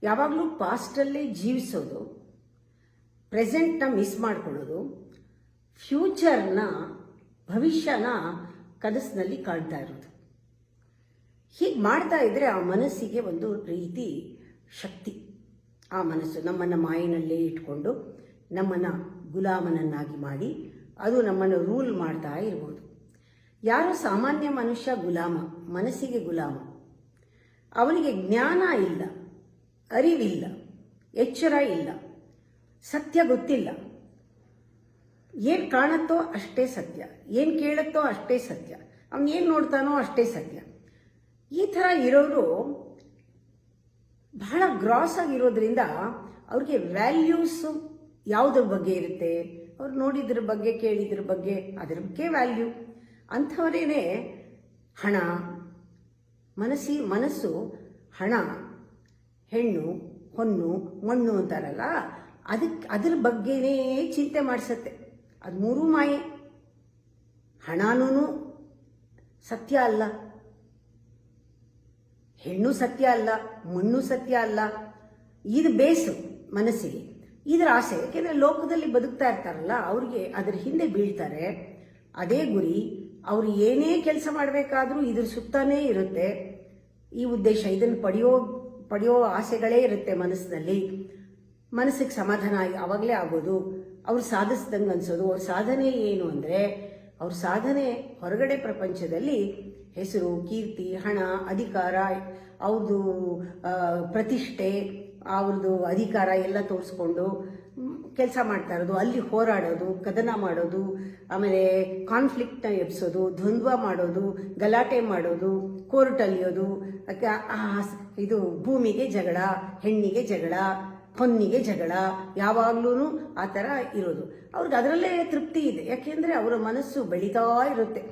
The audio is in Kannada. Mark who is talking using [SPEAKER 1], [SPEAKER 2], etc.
[SPEAKER 1] ಯಾವಾಗಲೂ ಪಾಸ್ಟಲ್ಲೇ ಜೀವಿಸೋದು, ಪ್ರೆಸೆಂಟ್ನ ಮಿಸ್ ಮಾಡ್ಕೊಳ್ಳೋದು, ಫ್ಯೂಚರ್ನ ಭವಿಷ್ಯನ ಕನಸಿನಲ್ಲಿ ಕಾಣ್ತಾ ಇರೋದು. ಹೀಗೆ ಮಾಡ್ತಾ ಇದ್ರೆ ಆ ಮನಸ್ಸಿಗೆ ಒಂದು ರೀತಿ ಶಕ್ತಿ. ಆ ಮನಸ್ಸು ನಮ್ಮನ್ನು ಮಾಯಿನಲ್ಲೇ ಇಟ್ಕೊಂಡು ನಮ್ಮನ್ನು ಗುಲಾಮನನ್ನಾಗಿ ಮಾಡಿ ಅದು ನಮ್ಮನ್ನು ರೂಲ್ ಮಾಡ್ತಾ ಇರ್ಬೋದು. ಯಾರೋ ಸಾಮಾನ್ಯ ಮನುಷ್ಯ ಗುಲಾಮ, ಮನಸ್ಸಿಗೆ ಗುಲಾಮ. ಅವನಿಗೆ ಜ್ಞಾನ ಇಲ್ಲ, ಅರಿವಿಲ್ಲ, ಎಚ್ಚರ ಇಲ್ಲ, ಸತ್ಯ ಗೊತ್ತಿಲ್ಲ. ಏನು ಕಾಣುತ್ತೋ ಅಷ್ಟೇ ಸತ್ಯ, ಏನು ಕೇಳುತ್ತೋ ಅಷ್ಟೇ ಸತ್ಯ, ಅವನು ಏನು ನೋಡ್ತಾನೋ ಅಷ್ಟೇ ಸತ್ಯ. ಈ ಥರ ಇರೋರು ಬಹಳ ಗ್ರಾಸ್ ಆಗಿರೋದ್ರಿಂದ ಅವ್ರಿಗೆ ವ್ಯಾಲ್ಯೂಸು ಯಾವುದ್ರ ಬಗ್ಗೆ ಇರುತ್ತೆ, ಅವ್ರು ನೋಡಿದ್ರ ಬಗ್ಗೆ ಕೇಳಿದ್ರ ಬಗ್ಗೆ ಅದರ ಬಗ್ಗೆ ವ್ಯಾಲ್ಯೂ. ಅಂಥವರೇನೆ ಹಣ, ಮನಸ್ಸು ಹಣ, ಹೆಣ್ಣು, ಹೊನ್ನು, ಮಣ್ಣು ಅಂತಾರಲ್ಲ, ಅದ್ರ ಬಗ್ಗೆನೇ ಚಿಂತೆ ಮಾಡಿಸತ್ತೆ. ಅದು ಮೂರೂ ಮಾಯೆ. ಹಣನೂ ಸತ್ಯ ಅಲ್ಲ, ಹೆಣ್ಣು ಸತ್ಯ ಅಲ್ಲ, ಮಣ್ಣು ಸತ್ಯ ಅಲ್ಲ. ಇದು ಬೇಸು ಮನಸ್ಸಿಗೆ, ಇದರ ಆಸೆ. ಯಾಕೆಂದರೆ ಲೋಕದಲ್ಲಿ ಬದುಕ್ತಾ ಇರ್ತಾರಲ್ಲ, ಅವ್ರಿಗೆ ಅದರ ಹಿಂದೆ ಬೀಳ್ತಾರೆ. ಅದೇ ಗುರಿ. ಅವರು ಏನೇ ಕೆಲಸ ಮಾಡಬೇಕಾದ್ರೂ ಇದ್ರ ಸುತ್ತಾನೇ ಇರುತ್ತೆ. ಈ ಉದ್ದೇಶ, ಇದನ್ನು ಪಡೆಯೋ ಆಸೆಗಳೇ ಇರುತ್ತೆ ಮನಸ್ಸಿನಲ್ಲಿ. ಮನಸ್ಸಿಗೆ ಸಮಾಧಾನ ಆವಾಗಲೇ ಆಗೋದು, ಅವ್ರು ಸಾಧಿಸ್ದಂಗೆ ಅನ್ಸೋದು. ಅವ್ರ ಸಾಧನೆ ಏನು ಅಂದರೆ, ಅವ್ರ ಸಾಧನೆ ಹೊರಗಡೆ ಪ್ರಪಂಚದಲ್ಲಿ ಹೆಸರು, ಕೀರ್ತಿ, ಹಣ, ಅಧಿಕಾರ, ಅವ್ರದ್ದು ಪ್ರತಿಷ್ಠೆ, ಅವ್ರದ್ದು ಅಧಿಕಾರ ಎಲ್ಲ ತೋರಿಸ್ಕೊಂಡು ಕೆಲಸ ಮಾಡ್ತಾ ಇರೋದು, ಅಲ್ಲಿ ಹೋರಾಡೋದು, ಕದನ ಮಾಡೋದು, ಆಮೇಲೆ ಕಾನ್ಫ್ಲಿಕ್ಟ್ನ ಎಬ್ಸೋದು, ದ್ವಂದ್ವ ಮಾಡೋದು, ಗಲಾಟೆ ಮಾಡೋದು, ಕೋರ್ಟ್ ಅಲಿಯೋದು, ಇದು ಭೂಮಿಗೆ ಜಗಳ, ಹೆಣ್ಣಿಗೆ ಜಗಳ, ಹೊನ್ನಿಗೆ ಜಗಳ, ಯಾವಾಗ್ಲೂ ಆ ಥರ ಇರೋದು. ಅವ್ರಿಗೆ ಅದರಲ್ಲೇ ತೃಪ್ತಿ ಇದೆ. ಯಾಕೆಂದರೆ ಅವರ ಮನಸ್ಸು ಬೆಳೀತಾ ಇರುತ್ತೆ.